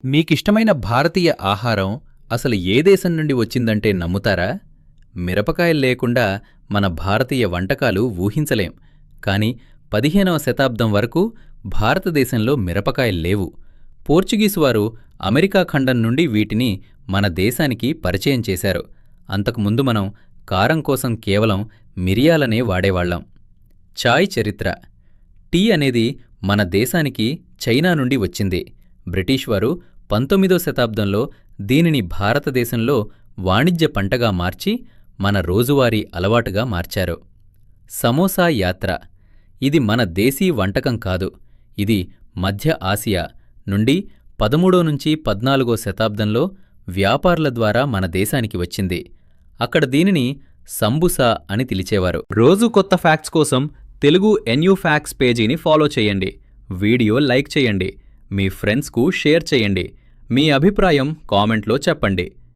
మీకిష్టమైన భారతీయ ఆహారం అసలు ఏ దేశం నుండి వచ్చిందంటే నమ్ముతారా? మిరపకాయలు లేకుండా మన భారతీయ వంటకాలు ఊహించలేం. కానీ 15వ శతాబ్దం వరకు భారతదేశంలో మిరపకాయల్లేవు. పోర్చుగీసు వారు అమెరికా ఖండం నుండి వీటిని మన దేశానికి పరిచయం చేశారు. అంతకుముందు మనం కారం కోసం కేవలం మిరియాలనే వాడేవాళ్లం. చాయ్ చరిత్ర. టీ అనేది మన దేశానికి చైనా నుండి వచ్చింది. బ్రిటిష్ వారు 19వ శతాబ్దంలో దీనిని భారతదేశంలో వాణిజ్య పంటగా మార్చి మన రోజువారీ అలవాటుగా మార్చారు. సమోసా యాత్ర. ఇది మన దేశీ వంటకం కాదు. ఇది మధ్య ఆసియా నుండి 13 నుంచి 14వ శతాబ్దంలో వ్యాపారుల ద్వారా మన దేశానికి వచ్చింది. అక్కడ దీనిని సంబుసా అని పిలిచేవారు. రోజు కొత్త ఫ్యాక్ట్స్ కోసం తెలుగు ఎన్యూ ఫ్యాక్ట్స్ పేజీని ఫాలో చేయండి. వీడియో లైక్ చేయండి. మీ ఫ్రెండ్స్కు షేర్ చేయండి. మీ అభిప్రాయం కామెంట్లో చెప్పండి.